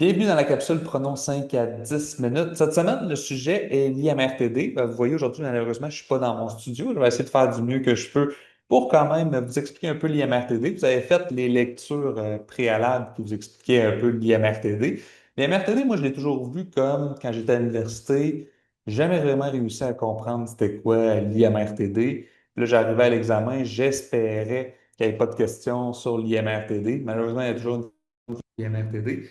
Bienvenue dans la capsule Pronom 5 à 10 minutes. Cette semaine, le sujet est l'IMRTD. Vous voyez, aujourd'hui, malheureusement, je ne suis pas dans mon studio. Je vais essayer de faire du mieux que je peux pour quand même vous expliquer un peu l'IMRTD. Vous avez fait les lectures préalables qui vous expliquaient un peu l'IMRTD. L'IMRTD, moi, je l'ai toujours vu comme quand j'étais à l'université, j'ai jamais vraiment réussi à comprendre c'était quoi l'IMRTD. Là, j'arrivais à l'examen, j'espérais qu'il n'y ait pas de questions sur l'IMRTD. Malheureusement, il y a toujours IMRTD.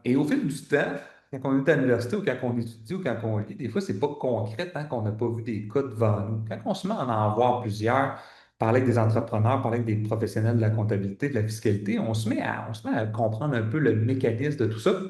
Et au fil du temps, quand on est à l'université ou quand on étudie ou quand on lit, des fois, c'est pas concret tant qu'on n'a pas vu des cas devant nous. Quand on se met à en voir plusieurs, parler avec des entrepreneurs, parler avec des professionnels de la comptabilité, de la fiscalité, on se met à comprendre un peu le mécanisme de tout ça.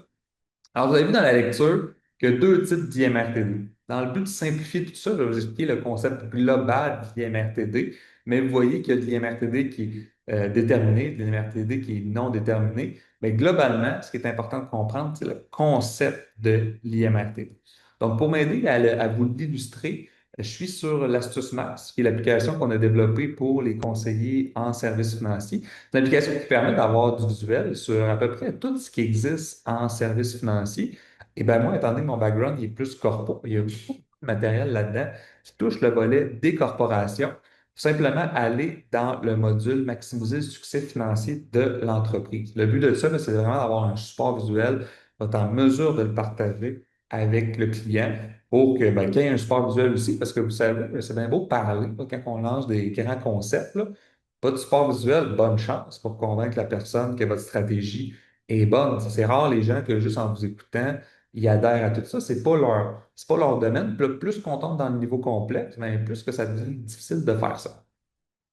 Alors, vous avez vu dans la lecture qu'il y a deux types d'IMRTD. Dans le but de simplifier tout ça, je vais vous expliquer le concept global de l'IMRTD, mais vous voyez qu'il y a de l'IMRTD qui est déterminé, de l'IMRTD qui est non déterminé. Mais globalement, ce qui est important de comprendre, c'est le concept de l'IMRTD. Donc, pour m'aider à vous l'illustrer, je suis sur l'Astuce Max, qui est l'application qu'on a développée pour les conseillers en services financiers. C'est une application qui permet d'avoir du visuel sur à peu près tout ce qui existe en services financiers. Et bien moi, étant donné que mon background il est plus corpo, il y a beaucoup de matériel là-dedans qui touche le volet des corporations. Simplement aller dans le module maximiser le succès financier de l'entreprise. Le but de ça, là, c'est vraiment d'avoir un support visuel, d'être en mesure de le partager avec le client pour que, ben, qu'il y ait un support visuel aussi, parce que vous savez, c'est bien beau parler là, quand on lance des grands concepts, là, pas de support visuel, bonne chance pour convaincre la personne que votre stratégie est bonne. C'est rare les gens que juste en vous écoutant, ils adhèrent à tout ça. C'est pas leur domaine. Plus qu'on tombe dans le niveau complexe, mais plus que ça devient difficile de faire ça.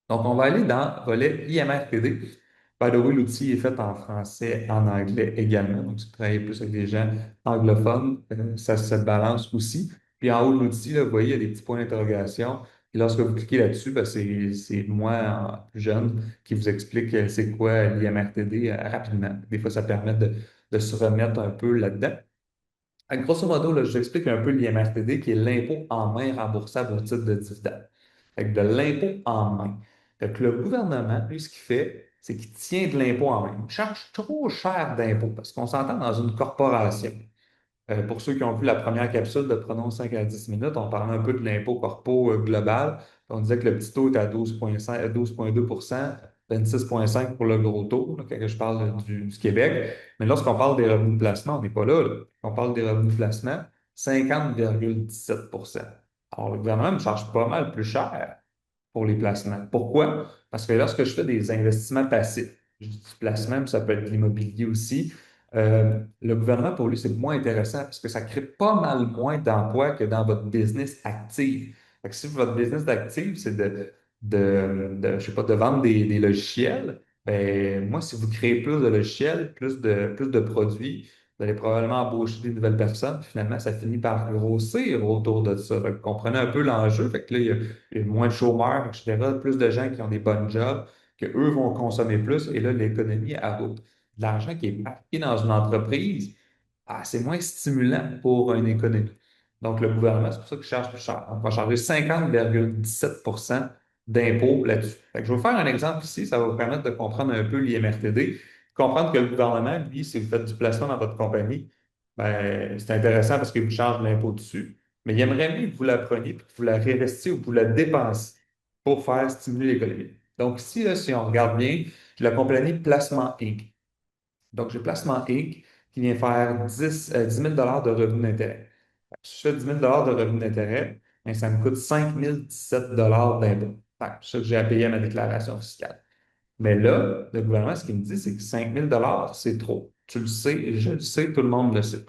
Donc, on va aller dans le volet IMRPD. By the way, l'outil est fait en français, en anglais également. Donc, si vous travaillez plus avec des gens anglophones, ça se balance aussi. Puis en haut de l'outil, là, vous voyez, il y a des petits points d'interrogation. Et lorsque vous cliquez là-dessus, ben, c'est moi, plus jeune, qui vous explique c'est quoi l'IMRTD rapidement. Des fois, ça permet de se remettre un peu là-dedans. Grosso modo, là, je vous explique un peu l'IMRTD, qui est l'impôt en main remboursable au titre de dividende. Avec de l'impôt en main. Fait que le gouvernement, lui, ce qu'il fait, c'est qu'il tient de l'impôt en main. Il charge trop cher d'impôt parce qu'on s'entend dans une corporation. Pour ceux qui ont vu la première capsule de Pronom 5 à 10 minutes, on parlait un peu de l'impôt corpo global. On disait que le petit taux était à 12,5 12,2 26,5 pour le gros taux, là, quand je parle du Québec. Mais lorsqu'on parle des revenus de placement, on n'est pas là, là. On parle des revenus de placement, 50,17 Alors, le gouvernement me charge pas mal plus cher pour les placements. Pourquoi? Parce que lorsque je fais des investissements passifs, je dis placement, mais ça peut être de l'immobilier aussi, le gouvernement, pour lui, c'est moins intéressant parce que ça crée pas mal moins d'emplois que dans votre business actif. Fait que si votre business d'actif, c'est je sais pas, de vendre des logiciels, ben, moi, si vous créez plus de logiciels, plus de produits, vous allez probablement embaucher des nouvelles personnes. Puis finalement, ça finit par grossir autour de ça. Fait que vous comprenez un peu l'enjeu. Fait que là, il y a moins de chômeurs, etc., plus de gens qui ont des bonnes jobs, que eux vont consommer plus, et là, l'économie elle roule. De l'argent qui est parqué dans une entreprise, c'est moins stimulant pour une économie. Donc, le gouvernement, c'est pour ça qu'il charge plus cher. On va charger 50,17 d'impôts là-dessus. Fait que je vais vous faire un exemple ici, ça va vous permettre de comprendre un peu l'IMRTD, comprendre que le gouvernement, lui, si vous faites du placement dans votre compagnie, ben, c'est intéressant parce qu'il vous charge de l'impôt dessus, mais il aimerait mieux que vous la preniez, puis que vous la réinvestissiez ou que vous la dépensiez pour faire stimuler l'économie. Donc ici, là, si on regarde bien, j'ai la compagnie Placement Inc. Donc, j'ai Placement Inc. qui vient faire 10 000 de revenus d'intérêt. Si je fais 10 000 de revenus d'intérêt, ben, ça me coûte 5 017 d'impôt. C'est ça que j'ai à payer à ma déclaration fiscale. Mais là, le gouvernement, ce qu'il me dit, c'est que 5 000 c'est trop. Tu le sais, je le sais, tout le monde le sait.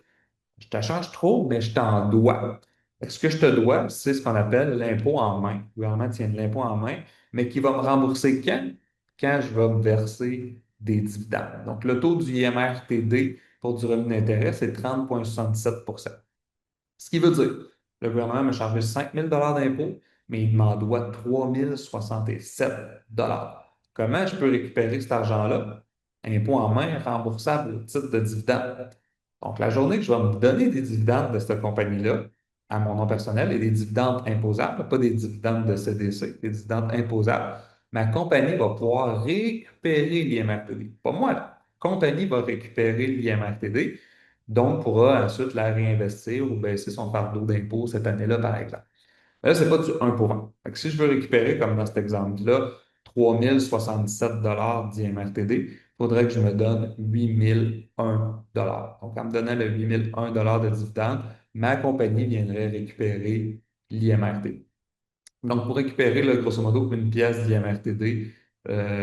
Je te charge trop, mais je t'en dois. Ce que je te dois, c'est ce qu'on appelle l'impôt en main. Le gouvernement tient de l'impôt en main, mais qui va me rembourser quand? Quand je vais me verser des dividendes. Donc, le taux du IMRTD pour du revenu d'intérêt, c'est 30,77 Ce qui veut dire, le gouvernement m'a chargé 5 000 d'impôt, mais il m'en doit 3 067 Comment je peux récupérer cet argent-là? Impôt en main, remboursable au titre de dividende. Donc, la journée que je vais me donner des dividendes de cette compagnie-là, à mon nom personnel, et des dividendes imposables, pas des dividendes de CDC, des dividendes imposables, ma compagnie va pouvoir récupérer l'IMRTD. Pas moi, là. compagnie va récupérer l'IMRTD, donc pourra ensuite la réinvestir ou baisser son fardeau d'impôt cette année-là, par exemple. Mais là, ce n'est pas du un pour un. Fait que si je veux récupérer, comme dans cet exemple-là, 3 067 d'IMRTD, il faudrait que je me donne 8 001 Donc, en me donnant le 8 001 de dividende, ma compagnie viendrait récupérer l'IMRTD. Donc, pour récupérer, là, grosso modo, une pièce d'IMRTD,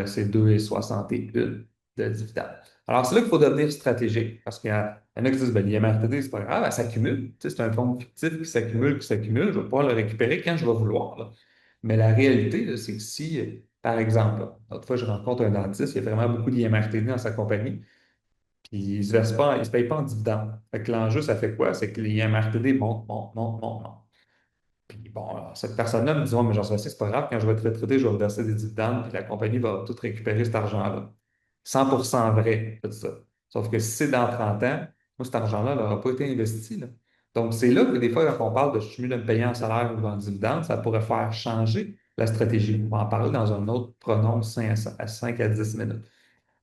c'est 2,61 de dividende. Alors, c'est là qu'il faut devenir stratégique parce qu'il y en a qui disent, ben, l'IMRTD, c'est pas grave, elle s'accumule. Tu sais, c'est un fonds fictif qui s'accumule. Je vais pouvoir le récupérer quand je vais vouloir, là. Mais la réalité, là, c'est que si, par exemple, là, l'autre fois, je rencontre un dentiste, il y a vraiment beaucoup d'IMRTD dans sa compagnie, puis il ne se paye pas en dividende. Fait que l'enjeu, ça fait quoi? C'est que l'IMRTD monte, monte, monte, monte, monte. Puis bon, alors, cette personne-là me dit, ouais, mais j'en sais, c'est pas grave, quand je vais être retraité, je vais verser des dividendes, puis la compagnie va tout récupérer cet argent-là. 100% vrai, tout ça. Sauf que si c'est dans 30 ans, moi, cet argent-là n'aura pas été investi, là. Donc, c'est là que des fois, quand on parle de je suis mieux de me payer en salaire ou en dividende, ça pourrait faire changer la stratégie. On va en parler dans un autre pronom 5 à 10 minutes.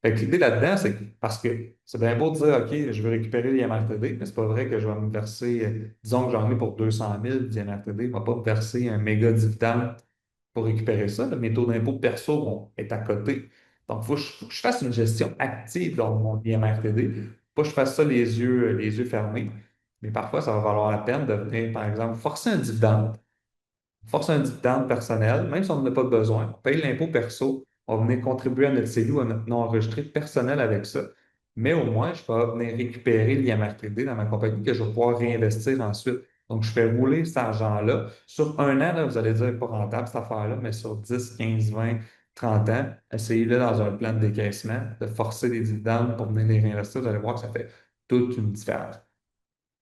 Fait que l'idée là-dedans, c'est que, parce que c'est bien beau de dire, OK, je veux récupérer l'IMRTD, mais c'est pas vrai que je vais me verser, disons que j'en ai pour 200 000 d'IMRTD, je ne vais pas me verser un méga dividende pour récupérer ça. Là. Mes taux d'impôt perso vont être à côté. Donc, faut que je fasse une gestion active dans mon IMRTD. Pas que je fasse ça les yeux fermés. Mais parfois, ça va valoir la peine de venir, par exemple, forcer un dividende force un dividende personnel, même si on n'en a pas besoin. On paye l'impôt perso, on va venir contribuer à notre CELU, à notre non enregistré personnel avec ça. Mais au moins, je vais venir récupérer l'IMRTD dans ma compagnie que je vais pouvoir réinvestir ensuite. Donc, je fais rouler cet argent-là. Sur un an, là, vous allez dire pas rentable cette affaire-là, mais sur 10, 15, 20, 30 ans, essayez-le dans un plan de décaissement, de forcer des dividendes pour venir les réinvestir. Vous allez voir que ça fait toute une différence.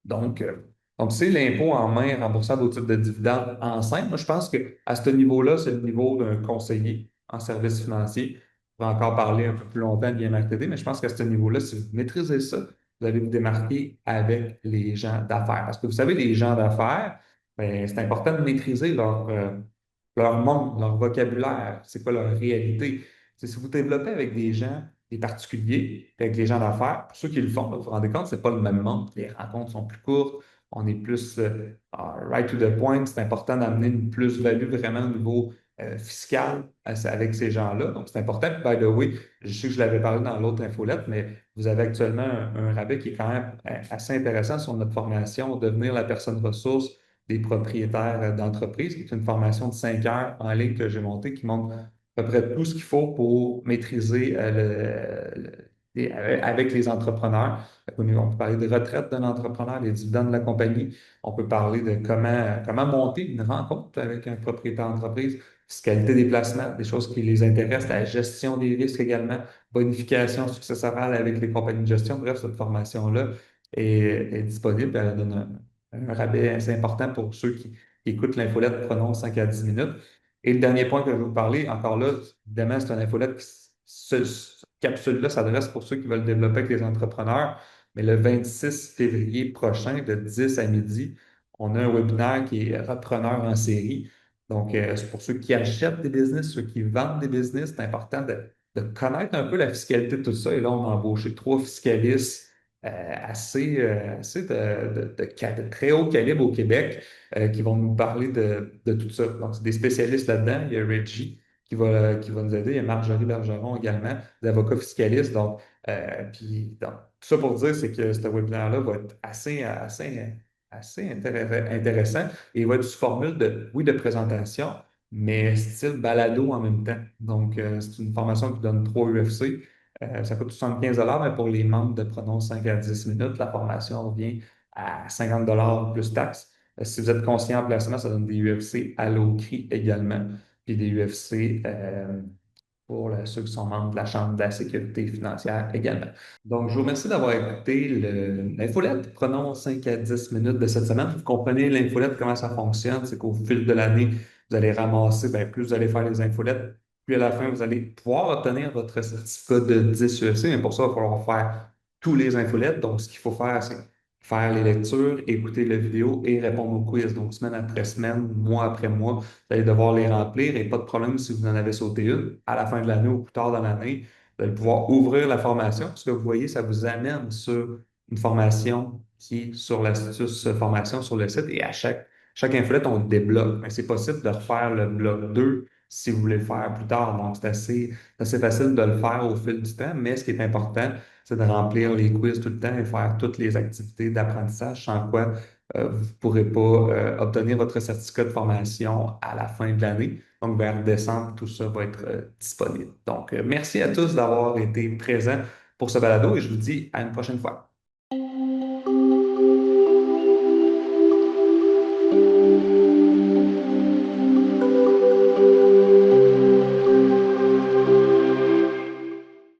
Donc, euh, donc c'est l'impôt en main remboursable au titre de dividende en simple. Moi, je pense qu'à ce niveau-là, c'est le niveau d'un conseiller en services financiers. On va encore parler un peu plus longtemps de l'IMRTD, mais je pense qu'à ce niveau-là, si vous maîtrisez ça, vous allez vous démarquer avec les gens d'affaires. Parce que vous savez, les gens d'affaires, ben, c'est important de maîtriser leur monde, leur vocabulaire, c'est quoi leur réalité. Si vous développez avec des gens, des particuliers, puis avec les gens d'affaires, pour ceux qui le font, là, vous vous rendez compte, c'est pas le même monde. Les rencontres sont plus courtes, on est plus right to the point. C'est important d'amener une plus-value vraiment au niveau fiscal avec ces gens-là. Donc, c'est important. Puis, by the way, je sais que je l'avais parlé dans l'autre infolette, mais vous avez actuellement un rabais qui est quand même assez intéressant sur notre formation, devenir la personne ressource des propriétaires d'entreprise, qui est une formation de 5 heures en ligne que j'ai montée, qui montre à peu près tout ce qu'il faut pour maîtriser avec les entrepreneurs. On peut parler de retraite d'un entrepreneur, des dividendes de la compagnie. On peut parler de comment monter une rencontre avec un propriétaire d'entreprise, fiscalité des placements, des choses qui les intéressent, la gestion des risques également, bonification successorale avec les compagnies de gestion. Bref, cette formation-là est disponible. Elle donne un rabais assez important pour ceux qui écoutent l'infolette prononce 5 à 10 minutes. Et le dernier point que je vais vous parler, encore là, évidemment, c'est une infolette cette capsule-là s'adresse pour ceux qui veulent développer avec les entrepreneurs. Mais le 26 février prochain, de 10 à midi, on a un webinaire qui est repreneur en série. Donc, c'est pour ceux qui achètent des business, ceux qui vendent des business, c'est important de connaître un peu la fiscalité de tout ça. Et là, on a embauché 3 fiscalistes assez de très haut calibre au Québec qui vont nous parler de tout ça. Donc, c'est des spécialistes là-dedans. Il y a Reggie qui va nous aider. Il y a Marjorie Bergeron également, d'avocat fiscaliste. Donc, tout ça pour dire, c'est que ce webinaire-là va être assez intéressant et il va être sous formule oui, de présentation, mais style balado en même temps. Donc, c'est une formation qui donne 3 UFC. Ça coûte 75 mais pour les membres de Prononce 5 à 10 minutes, la formation revient à 50 plus taxes. Si vous êtes conscient en placement, ça donne des UFC à l'eau-cri également, puis des UFC pour ceux qui sont membres de la Chambre de la sécurité financière également. Donc, je vous remercie d'avoir écouté l'infolette. Prenons 5 à 10 minutes de cette semaine. Vous comprenez l'infolette, comment ça fonctionne. C'est qu'au fil de l'année, vous allez ramasser, bien, plus vous allez faire les infolettes, puis à la fin, vous allez pouvoir obtenir votre certificat de 10 UFC. Mais pour ça, il va falloir faire tous les infolettes. Donc, ce qu'il faut faire, c'est faire les lectures, écouter la vidéo et répondre aux quiz. Donc, semaine après semaine, mois après mois, vous allez devoir les remplir et pas de problème si vous en avez sauté une à la fin de l'année ou plus tard dans l'année. Vous allez pouvoir ouvrir la formation. Ce que vous voyez, ça vous amène sur une formation qui est sur l'astuce formation sur le site et à chaque infolette, on débloque. Mais c'est possible de refaire le bloc 2 si vous voulez le faire plus tard. Donc, c'est assez facile de le faire au fil du temps, mais ce qui est important, c'est de remplir les quiz tout le temps et faire toutes les activités d'apprentissage, sans quoi vous ne pourrez pas obtenir votre certificat de formation à la fin de l'année. Donc, vers décembre, tout ça va être disponible. Donc, merci à tous d'avoir été présents pour ce balado et je vous dis à une prochaine fois.